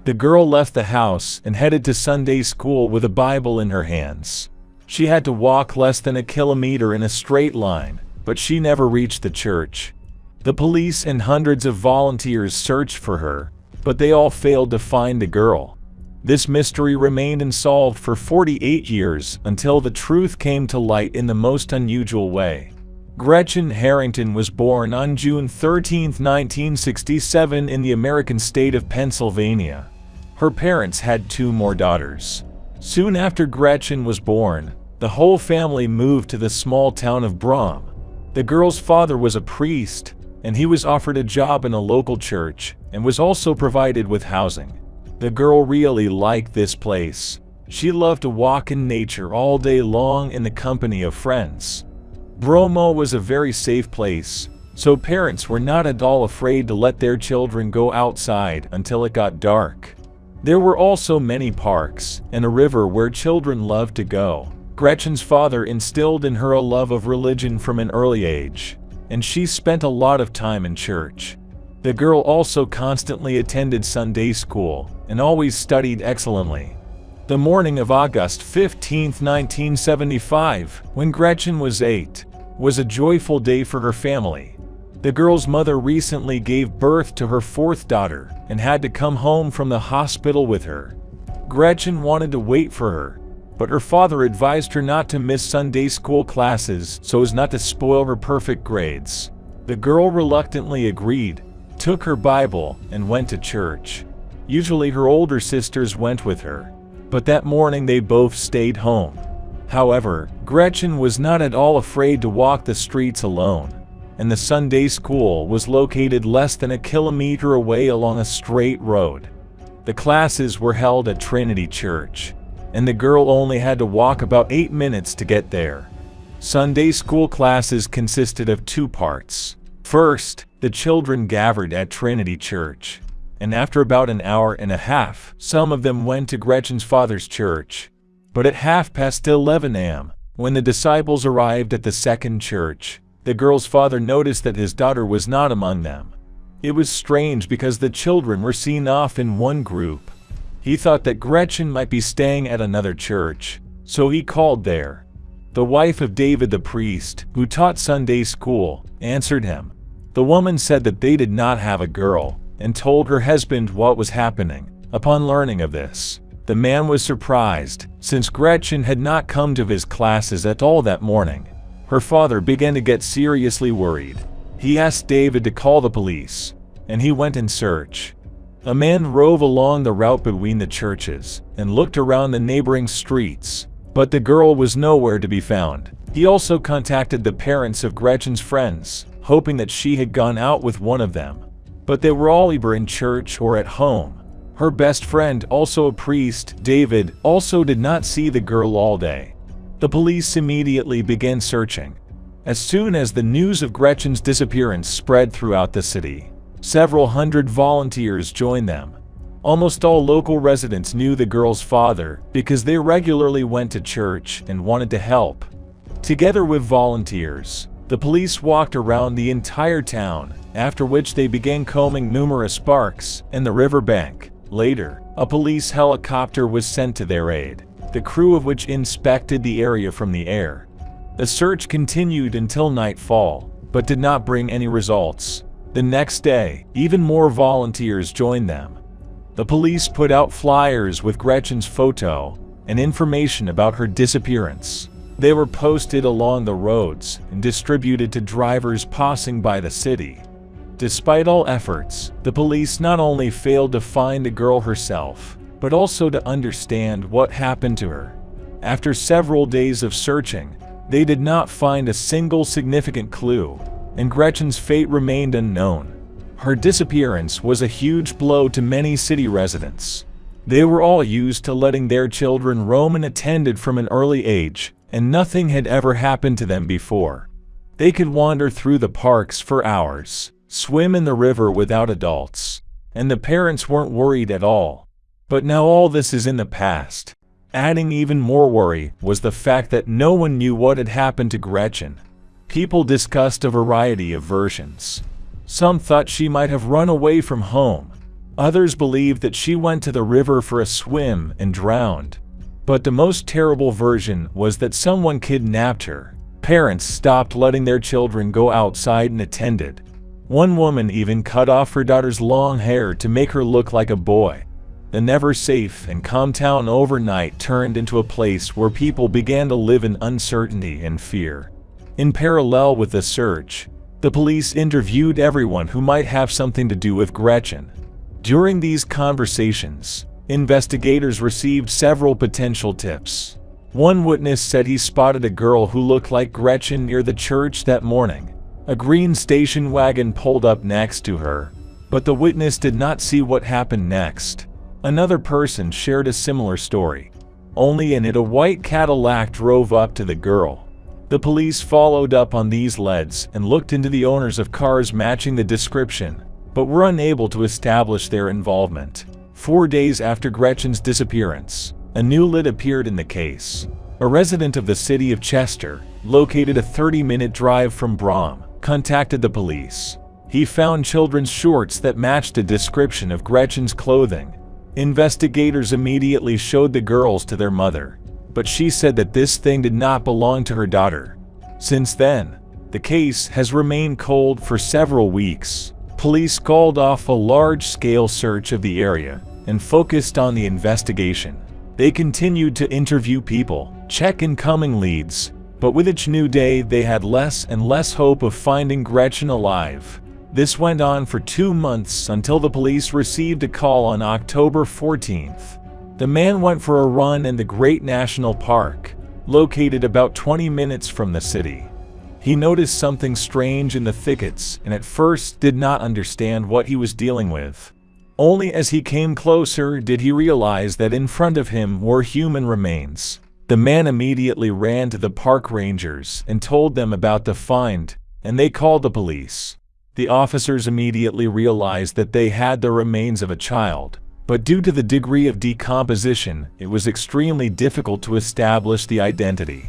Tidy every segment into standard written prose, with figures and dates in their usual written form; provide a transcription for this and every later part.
The girl left the house and headed to Sunday school with a Bible in her hands. She had to walk less than a kilometer in a straight line, but she never reached the church. The police and hundreds of volunteers searched for her, but they all failed to find the girl. This mystery remained unsolved for 48 years until the truth came to light in the most unusual way. Gretchen Harrington was born on June 13, 1967 in the American state of Pennsylvania. Her parents had 2 more daughters. Soon after Gretchen was born, the whole family moved to the small town of Brom. The girl's father was a priest, and he was offered a job in a local church and was also provided with housing. The girl really liked this place. She loved to walk in nature all day long in the company of friends. Bromo was a very safe place, so parents were not at all afraid to let their children go outside until it got dark. There were also many parks and a river where children loved to go. Gretchen's father instilled in her a love of religion from an early age, and she spent a lot of time in church. The girl also constantly attended Sunday school and always studied excellently. The morning of August 15, 1975, when Gretchen was 8, was a joyful day for her family. The girl's mother recently gave birth to her 4th daughter and had to come home from the hospital with her. Gretchen wanted to wait for her, but her father advised her not to miss Sunday school classes so as not to spoil her perfect grades. The girl reluctantly agreed, took her Bible, and went to church. Usually her older sisters went with her, but that morning they both stayed home. However, Gretchen was not at all afraid to walk the streets alone, and the Sunday school was located less than a kilometer away along a straight road. The classes were held at Trinity Church, and the girl only had to walk about 8 minutes to get there. Sunday school classes consisted of 2 parts. First, the children gathered at Trinity Church, and after about an hour and a half, some of them went to Gretchen's father's church. But at 11:30 a.m., when the disciples arrived at the second church, the girl's father noticed that his daughter was not among them. It was strange because the children were seen off in one group. He thought that Gretchen might be staying at another church, so he called there. The wife of David the priest, who taught Sunday school, answered him. The woman said that they did not have a girl, and told her husband what was happening. Upon learning of this, the man was surprised, since Gretchen had not come to his classes at all that morning. Her father began to get seriously worried. He asked David to call the police, and he went in search. A man drove along the route between the churches and looked around the neighboring streets, but the girl was nowhere to be found. He also contacted the parents of Gretchen's friends, hoping that she had gone out with one of them, but they were all either in church or at home. Her best friend, also a priest, David, also did not see the girl all day. The police immediately began searching. As soon as the news of Gretchen's disappearance spread throughout the city, several hundred volunteers joined them. Almost all local residents knew the girl's father because they regularly went to church and wanted to help. Together with volunteers, the police walked around the entire town, after which they began combing numerous parks and the riverbank. Later, a police helicopter was sent to their aid, the crew of which inspected the area from the air. The search continued until nightfall, but did not bring any results. The next day, even more volunteers joined them. The police put out flyers with Gretchen's photo and information about her disappearance. They were posted along the roads and distributed to drivers passing by the city. Despite all efforts, the police not only failed to find the girl herself, but also to understand what happened to her. After several days of searching, they did not find a single significant clue, and Gretchen's fate remained unknown. Her disappearance was a huge blow to many city residents. They were all used to letting their children roam unattended from an early age, and nothing had ever happened to them before. They could wander through the parks for hours, swim in the river without adults, and the parents weren't worried at all. But now all this is in the past. Adding even more worry was the fact that no one knew what had happened to Gretchen. People discussed a variety of versions. Some thought she might have run away from home. Others believe that she went to the river for a swim and drowned. But the most terrible version was that someone kidnapped her. Parents stopped letting their children go outside and attended. One woman even cut off her daughter's long hair to make her look like a boy. The never safe and calm town overnight turned into a place where people began to live in uncertainty and fear. In parallel with the search, the police interviewed everyone who might have something to do with Gretchen. During these conversations, investigators received several potential tips. One witness said he spotted a girl who looked like Gretchen near the church that morning. A green station wagon pulled up next to her, but the witness did not see what happened next. Another person shared a similar story. Only in it a white Cadillac drove up to the girl. The police followed up on these leads and looked into the owners of cars matching the description, but were unable to establish their involvement. 4 days after Gretchen's disappearance, a new lead appeared in the case. A resident of the city of Chester, located a 30-minute drive from Brom, contacted the police. He found children's shorts that matched a description of Gretchen's clothing. Investigators immediately showed the girls to their mother, but she said that this thing did not belong to her daughter. Since then, the case has remained cold for several weeks. Police called off a large-scale search of the area and focused on the investigation. They continued to interview people, check incoming leads, but with each new day they had less and less hope of finding Gretchen alive. This went on for 2 months until the police received a call on October 14th. The man went for a run in the Great National Park, located about 20 minutes from the city. He noticed something strange in the thickets and at first did not understand what he was dealing with. Only as he came closer did he realize that in front of him were human remains. The man immediately ran to the park rangers and told them about the find, and they called the police. The officers immediately realized that they had the remains of a child, but due to the degree of decomposition, it was extremely difficult to establish the identity.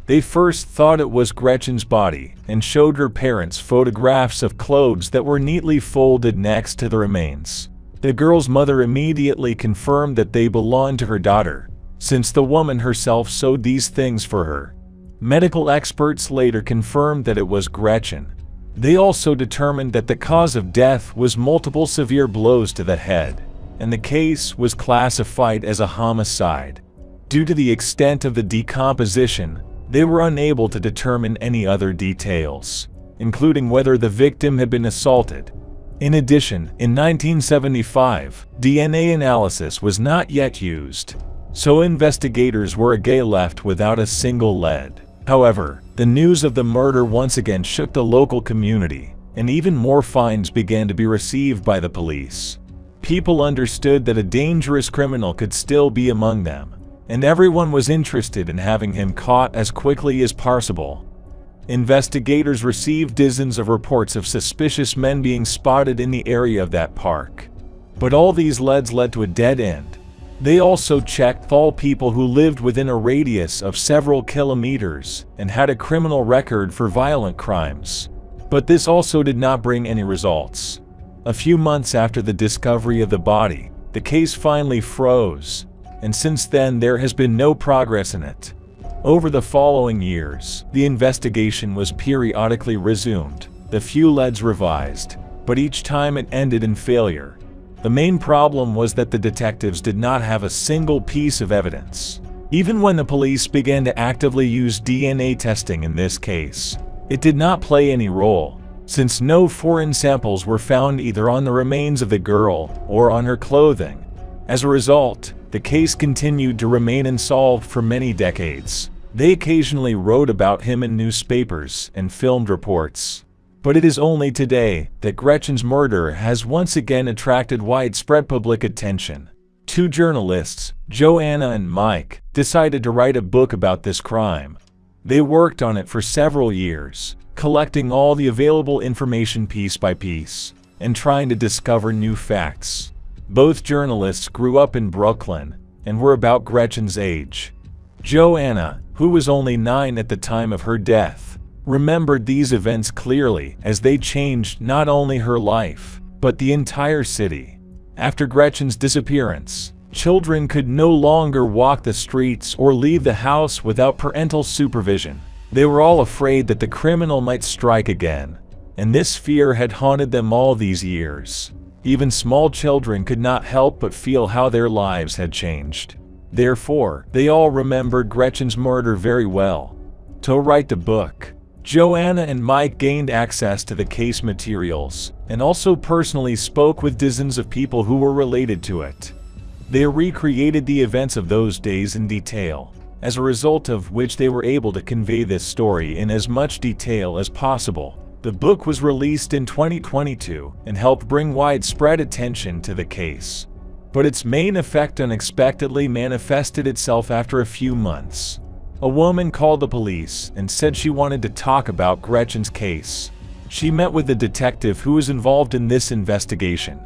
They first thought it was Gretchen's body and showed her parents photographs of clothes that were neatly folded next to the remains. The girl's mother immediately confirmed that they belonged to her daughter, since the woman herself sewed these things for her. Medical experts later confirmed that it was Gretchen. They also determined that the cause of death was multiple severe blows to the head, and the case was classified as a homicide. Due to the extent of the decomposition, they were unable to determine any other details, including whether the victim had been assaulted. In addition, in 1975, DNA analysis was not yet used, so investigators were again left without a single lead. However, the news of the murder once again shook the local community, and even more fines began to be received by the police. People understood that a dangerous criminal could still be among them, and everyone was interested in having him caught as quickly as possible. Investigators received dozens of reports of suspicious men being spotted in the area of that park. But all these leads led to a dead end. They also checked all people who lived within a radius of several kilometers and had a criminal record for violent crimes. But this also did not bring any results. A few months after the discovery of the body, the case finally froze, and since then there has been no progress in it. Over the following years, the investigation was periodically resumed, the few leads revised, but each time it ended in failure. The main problem was that the detectives did not have a single piece of evidence. Even when the police began to actively use DNA testing in this case, it did not play any role, since no foreign samples were found either on the remains of the girl or on her clothing. As a result, the case continued to remain unsolved for many decades. They occasionally wrote about him in newspapers and filmed reports. But it is only today that Gretchen's murder has once again attracted widespread public attention. 2 journalists, Joanna and Mike, decided to write a book about this crime. They worked on it for several years, collecting all the available information piece by piece, and trying to discover new facts. Both journalists grew up in Brooklyn and were about Gretchen's age. Joanna, who was only 9 at the time of her death, remembered these events clearly as they changed not only her life, but the entire city. After Gretchen's disappearance, children could no longer walk the streets or leave the house without parental supervision. They were all afraid that the criminal might strike again, and this fear had haunted them all these years. Even small children could not help but feel how their lives had changed. Therefore, they all remembered Gretchen's murder very well. To write the book, Joanna and Mike gained access to the case materials, and also personally spoke with dozens of people who were related to it. They recreated the events of those days in detail, as a result of which they were able to convey this story in as much detail as possible. The book was released in 2022 and helped bring widespread attention to the case. But its main effect unexpectedly manifested itself after a few months. A woman called the police and said she wanted to talk about Gretchen's case. She met with the detective who was involved in this investigation.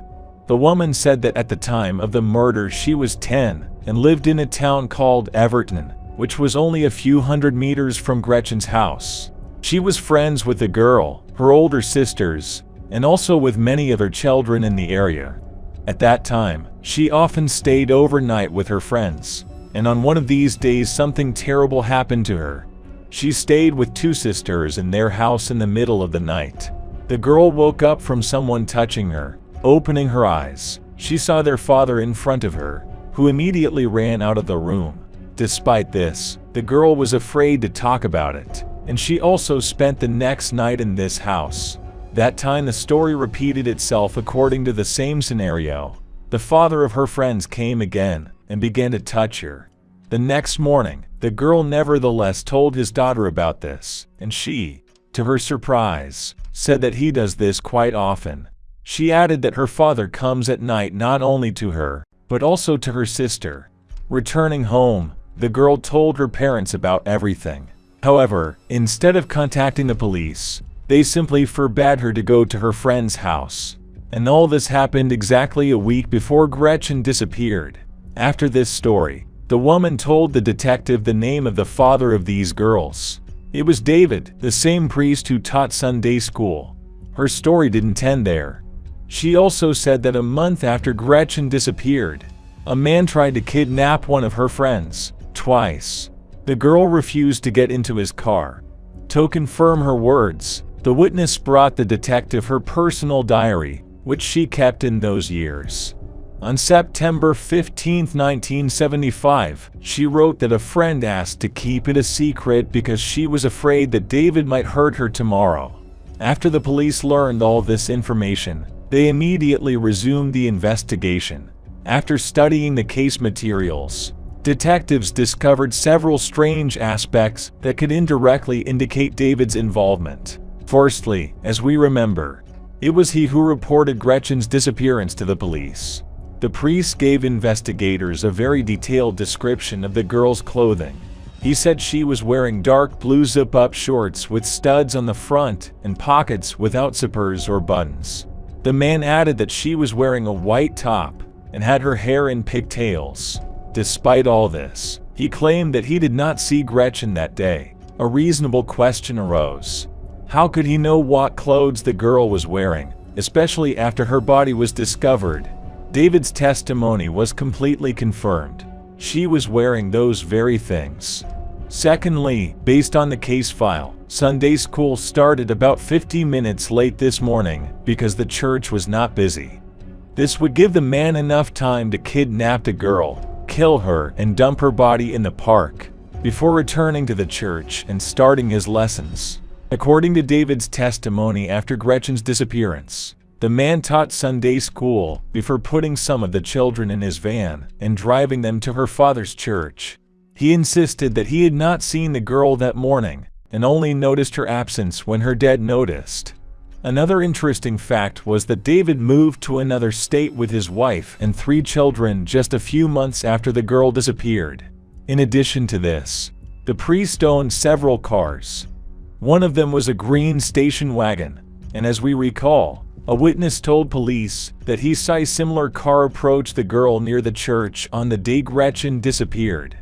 The woman said that at the time of the murder she was 10 and lived in a town called Everton, which was only a few hundred meters from Gretchen's house. She was friends with the girl, her older sisters, and also with many other children in the area. At that time, she often stayed overnight with her friends, and on one of these days something terrible happened to her. She stayed with two sisters in their house in the middle of the night. The girl woke up from someone touching her. Opening her eyes, she saw their father in front of her, who immediately ran out of the room. Despite this, the girl was afraid to talk about it, and she also spent the next night in this house. That time the story repeated itself according to the same scenario. The father of her friends came again and began to touch her. The next morning, the girl nevertheless told his daughter about this, and she, to her surprise, said that he does this quite often. She added that her father comes at night not only to her, but also to her sister. Returning home, the girl told her parents about everything. However, instead of contacting the police, they simply forbade her to go to her friend's house. And all this happened exactly a week before Gretchen disappeared. After this story, the woman told the detective the name of the father of these girls. It was David, the same priest who taught Sunday school. Her story didn't end there. She also said that a month after Gretchen disappeared, a man tried to kidnap one of her friends, twice. The girl refused to get into his car. To confirm her words, the witness brought the detective her personal diary, which she kept in those years. On September 15, 1975, she wrote that a friend asked to keep it a secret because she was afraid that David might hurt her tomorrow. After the police learned all this information, they immediately resumed the investigation. After studying the case materials, detectives discovered several strange aspects that could indirectly indicate David's involvement. Firstly, as we remember, it was he who reported Gretchen's disappearance to the police. The priest gave investigators a very detailed description of the girl's clothing. He said she was wearing dark blue zip-up shorts with studs on the front and pockets without zippers or buttons. The man added that she was wearing a white top and had her hair in pigtails. Despite all this, he claimed that he did not see Gretchen that day. A reasonable question arose. How could he know what clothes the girl was wearing, especially after her body was discovered? David's testimony was completely confirmed. She was wearing those very things. Secondly, based on the case file, Sunday school started about 50 minutes late this morning because the church was not busy. This would give the man enough time to kidnap the girl, kill her, and dump her body in the park before returning to the church and starting his lessons. According to David's testimony after Gretchen's disappearance, the man taught Sunday school before putting some of the children in his van and driving them to her father's church. He insisted that he had not seen the girl that morning and only noticed her absence when her dad noticed. Another interesting fact was that David moved to another state with his wife and 3 children just a few months after the girl disappeared. In addition to this, the priest owned several cars. One of them was a green station wagon, and as we recall, a witness told police that he saw a similar car approach the girl near the church on the day Gretchen disappeared.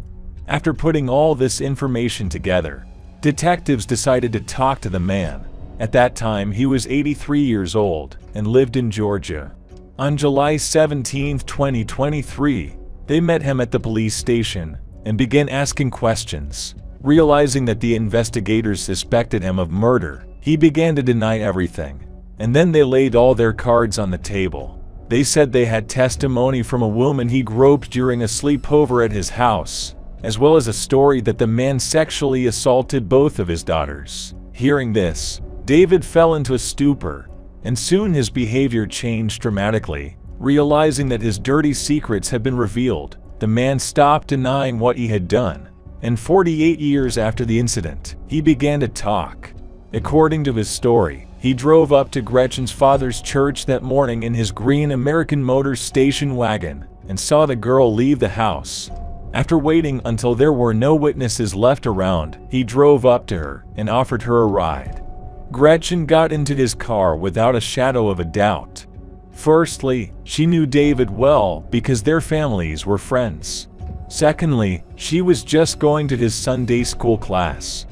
After putting all this information together, detectives decided to talk to the man. At that time, he was 83 years old and lived in Georgia. On July 17, 2023, they met him at the police station and began asking questions. Realizing that the investigators suspected him of murder, he began to deny everything. And then they laid all their cards on the table. They said they had testimony from a woman he groped during a sleepover at his house, as well as a story that the man sexually assaulted both of his daughters. Hearing this, David fell into a stupor, and soon his behavior changed dramatically. Realizing that his dirty secrets had been revealed, the man stopped denying what he had done, and 48 years after the incident, he began to talk. According to his story, he drove up to Gretchen's father's church that morning in his green American Motors station wagon and saw the girl leave the house. After waiting until there were no witnesses left around, he drove up to her and offered her a ride. Gretchen got into his car without a shadow of a doubt. Firstly, she knew David well because their families were friends. Secondly, she was just going to his Sunday school class.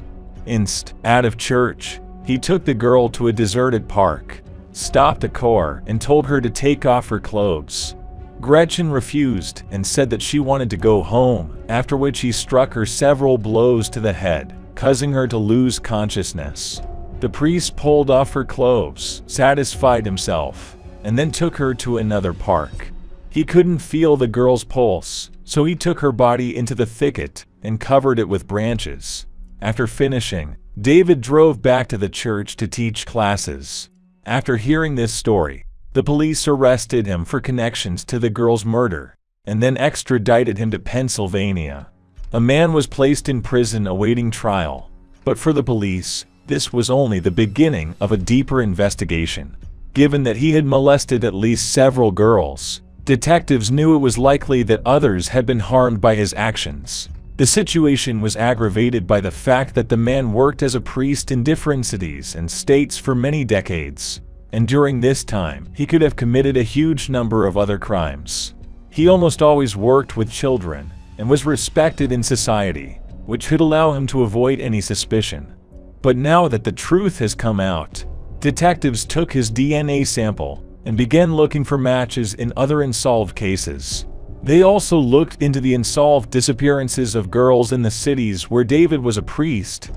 Out of church, he took the girl to a deserted park, stopped the car, and told her to take off her clothes. Gretchen refused and said that she wanted to go home, after which he struck her several blows to the head, causing her to lose consciousness. The priest pulled off her clothes, satisfied himself, and then took her to another park. He couldn't feel the girl's pulse, so he took her body into the thicket and covered it with branches. After finishing, David drove back to the church to teach classes. After hearing this story, the police arrested him for connections to the girl's murder, and then extradited him to Pennsylvania. A man was placed in prison awaiting trial, but for the police, this was only the beginning of a deeper investigation. Given that he had molested at least several girls, detectives knew it was likely that others had been harmed by his actions. The situation was aggravated by the fact that the man worked as a priest in different cities and states for many decades, and during this time, he could have committed a huge number of other crimes. He almost always worked with children and was respected in society, which could allow him to avoid any suspicion. But now that the truth has come out, detectives took his DNA sample and began looking for matches in other unsolved cases. They also looked into the unsolved disappearances of girls in the cities where David was a priest.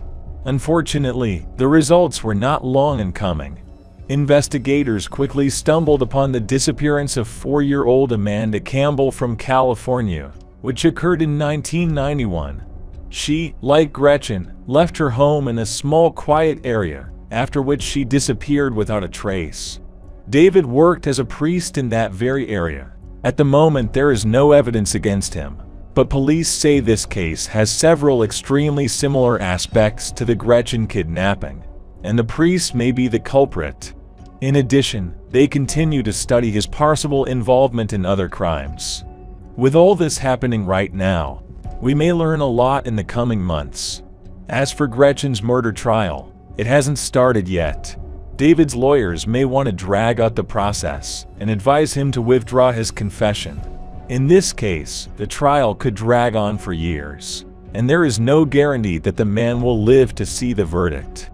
Unfortunately, the results were not long in coming. Investigators quickly stumbled upon the disappearance of 4-year-old Amanda Campbell from California, which occurred in 1991. She, like Gretchen, left her home in a small quiet area, after which she disappeared without a trace. David worked as a priest in that very area. At the moment, there is no evidence against him, but police say this case has several extremely similar aspects to the Gretchen kidnapping, and the priest may be the culprit. In addition, they continue to study his possible involvement in other crimes. With all this happening right now, we may learn a lot in the coming months. As for Gretchen's murder trial, it hasn't started yet. David's lawyers may want to drag out the process and advise him to withdraw his confession. In this case, the trial could drag on for years, and there is no guarantee that the man will live to see the verdict.